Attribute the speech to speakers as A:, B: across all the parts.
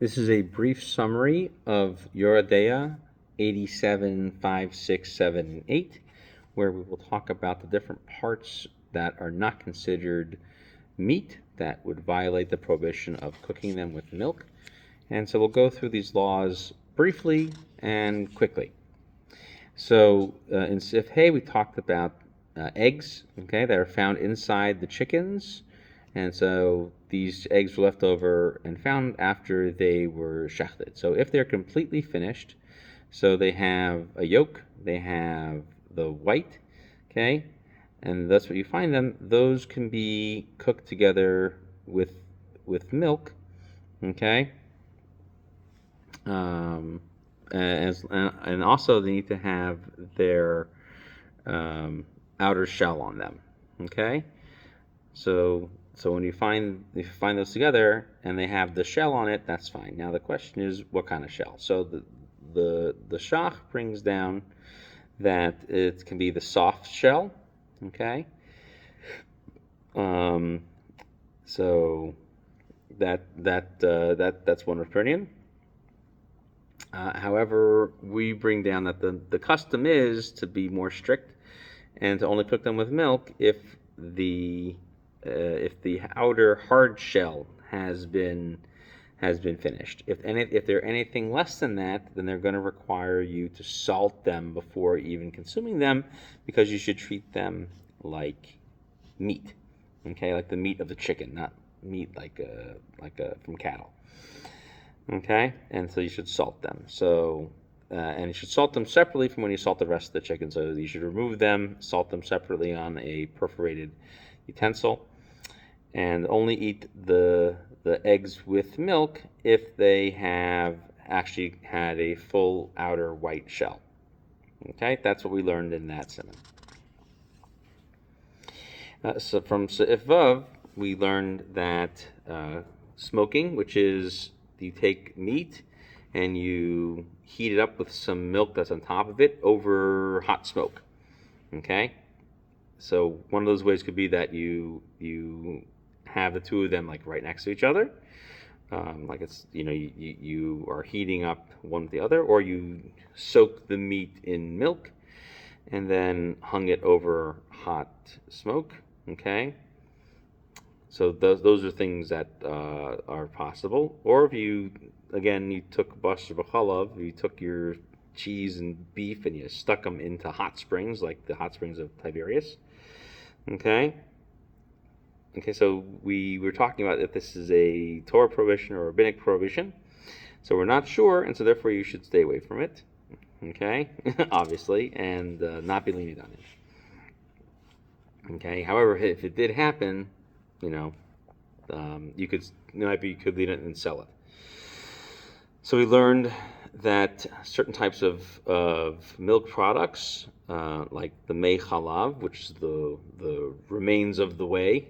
A: This is a brief summary of Yoreh 87, 5, 6, 7, and 8, where we will talk about the different parts that are not considered meat that would violate the prohibition of cooking them with milk. And so we'll go through these laws briefly and quickly. So in Sif Hay, we talked about eggs, okay, that are found inside the chickens. And so these eggs were left over and found after they were shechted. So if they're completely finished, so they have a yolk, they have the white, okay, and that's what you find them. Those can be cooked together with milk, okay. Um, and also they need to have their outer shell on them. Okay, so when you find those together and they have the shell on it, that's fine. Now the question is, what kind of shell? So the shach brings down that it can be the soft shell. Okay, um, so that's one opinion. However, we bring down that the custom is to be more strict and to only cook them with milk if the outer hard shell has been finished. If they're anything less than that, then they're going to require you to salt them before even consuming them, because you should treat them like meat. Okay, like the meat of the chicken, not meat like from cattle. Okay, and so you should salt them. So, and you should salt them separately from when you salt the rest of the chicken. So you should remove them, salt them separately on a perforated utensil, and only eat the eggs with milk if they have actually had a full outer white shell. Okay, that's what we learned in that simon. So from Seif Vav, we learned that smoking, which is you take meat and you heat it up with some milk that's on top of it over hot smoke. Okay, so one of those ways could be that you have the two of them like right next to each other, like it's you are heating up one with the other, or you soak the meat in milk and then hung it over hot smoke. Okay, so those are things that are possible. Or if you took basar b'chalav, you took your cheese and beef and you stuck them into hot springs, like the hot springs of Tiberias. Okay. Okay, so we were talking about if this is a Torah prohibition or a rabbinic prohibition. So we're not sure, and so therefore you should stay away from it. Okay, obviously, and not be lenient on it. Okay. However, if it did happen, you could lean it and sell it. So we learned that certain types of milk products, like the mei chalav, which is the remains of the whey.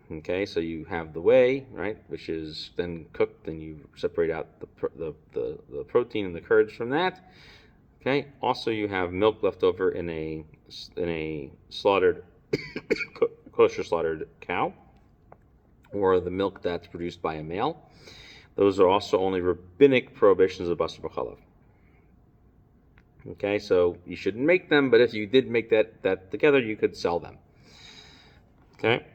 A: Okay, so you have the whey, right, which is then cooked, and you separate out the protein and the curds from that. Okay. Also, you have milk left over in a slaughtered kosher slaughtered cow, or the milk that's produced by a male. Those are also only rabbinic prohibitions of basar b'chalav. Okay, so you shouldn't make them, but if you did make that together, you could sell them. Okay,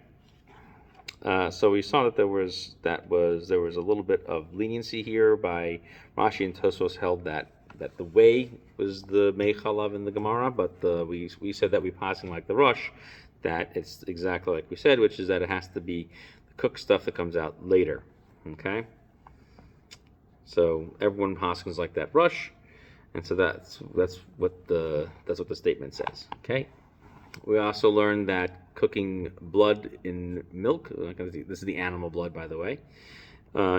A: so we saw that there was a little bit of leniency here by Rashi, and Tosfos held that the whey was the mei chalav in the Gemara, but we said that we passing like the Rosh, that it's exactly like we said, which is that it has to be the cooked stuff that comes out later. Okay, so everyone paskins like that Rosh, and so that's what the statement says. Okay, we also learned that cooking blood in milk, this is the animal blood, by the way,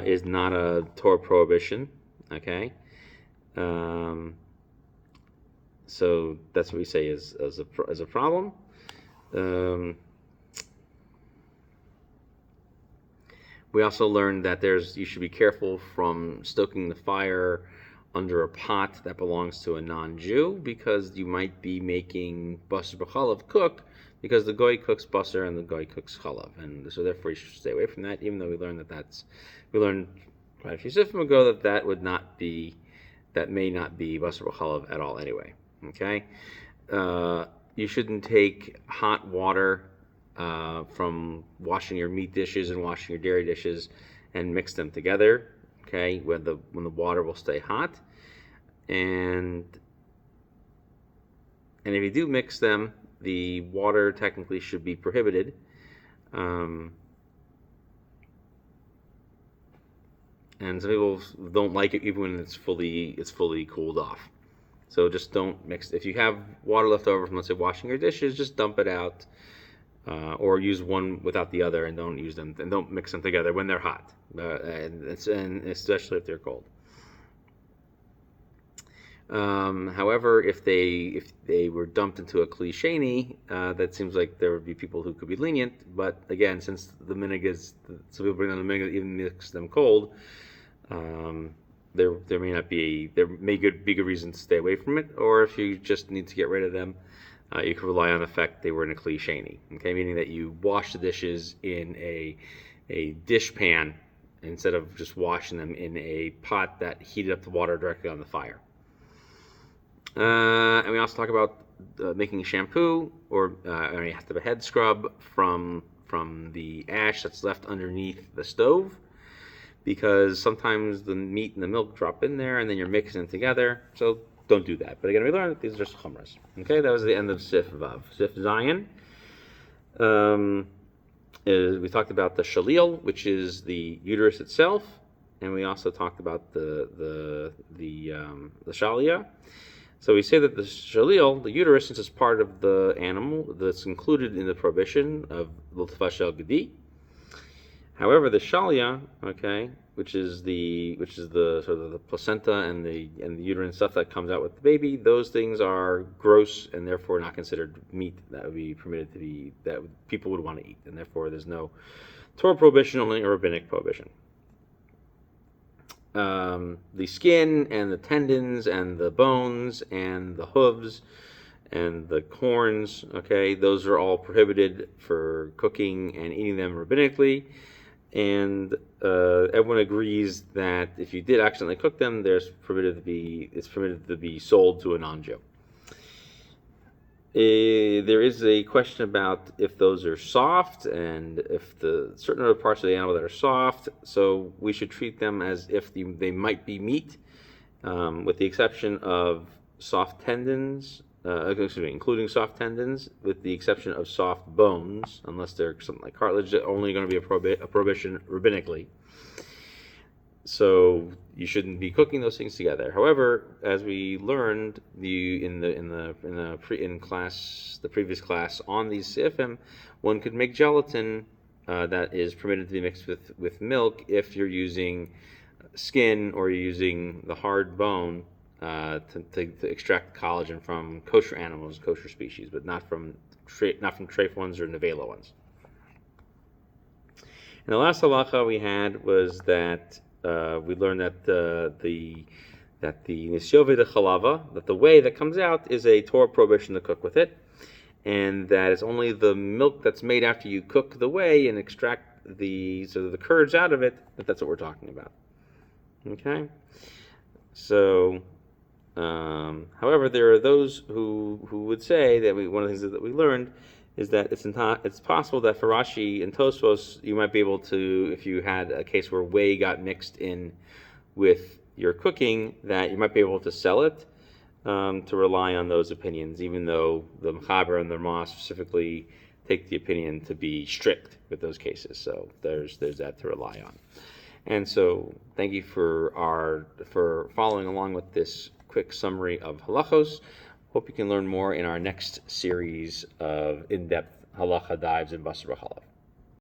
A: is not a Torah prohibition. Okay, so that's what we say is a problem. We also learned that you should be careful from stoking the fire under a pot that belongs to a non-Jew, because you might be making basar b'chalav cook, because the goy cooks basar and the goy cooks chalav, and so therefore you should stay away from that. Even though we learned Right? If Yosefim would go that would not be, that may not be Basar B'chalav at all anyway. Okay? You shouldn't take hot water from washing your meat dishes and washing your dairy dishes and mix them together. Okay? When the water will stay hot. And if you do mix them, the water technically should be prohibited. And some people don't like it even when it's fully cooled off. So just don't mix. If you have water left over from, let's say, washing your dishes, just dump it out, or use one without the other, and don't use them, and don't mix them together when they're hot, and especially if they're cold. However, if they were dumped into a kli sheni, that seems like there would be people who could be lenient. But again, since the minhag is, some people bring on the minhag that even mix them cold, there may be good reason to stay away from it. Or if you just need to get rid of them, you can rely on the fact they were in a kli sheni. Okay, meaning that you wash the dishes in a dish pan instead of just washing them in a pot that heated up the water directly on the fire. And we also talk about making shampoo, or you have to have a head scrub from the ash that's left underneath the stove, because sometimes the meat and the milk drop in there, and then you're mixing them together. So don't do that. But again, we learned that these are just chumras. Okay, that was the end of Sif Vav. Sif Zayin. We talked about the shalil, which is the uterus itself, and we also talked about the shalia. So we say that the shalil, the uterus, since it's part of the animal, that's included in the prohibition of l'tfashel gedi. However, the shalia, okay, which is the sort of the placenta and the uterine stuff that comes out with the baby, those things are gross and therefore not considered meat that would be permitted to be, that people would want to eat, and therefore there's no Torah prohibition, only a rabbinic prohibition. The skin and the tendons and the bones and the hooves and the corns, okay, those are all prohibited for cooking and eating them rabbinically. And everyone agrees that if you did accidentally cook them, it's permitted to be sold to a non-Jew. There is a question about if those are soft and if the certain other parts of the animal that are soft, so we should treat them as if they might be meat, with the exception of soft tendons, including soft tendons, with the exception of soft bones, unless they're something like cartilage, they're only going to be a prohibition rabbinically. So you shouldn't be cooking those things together. However, as we learned in the previous class on these sifim, one could make gelatin that is permitted to be mixed with milk if you're using skin or you're using the hard bone to extract collagen from kosher animals, kosher species, but not from treif ones or nevela ones. And the last halacha we had was that we learned that the nisyove de chalava, that the whey that comes out is a Torah prohibition to cook with it, and that it's only the milk that's made after you cook the whey and extract the curds out of it, that's what we're talking about. Okay, so however, there are those who would say that one of the things that we learned is that it's possible that for Rashi and Tosfos, you might be able to, if you had a case where whey got mixed in with your cooking, that you might be able to sell it, to rely on those opinions, even though the Mechaber and the Ramah specifically take the opinion to be strict with those cases. So there's that to rely on. And so thank you for following along with this quick summary of halachos. Hope you can learn more in our next series of in-depth halacha dives in Basar B'chalav.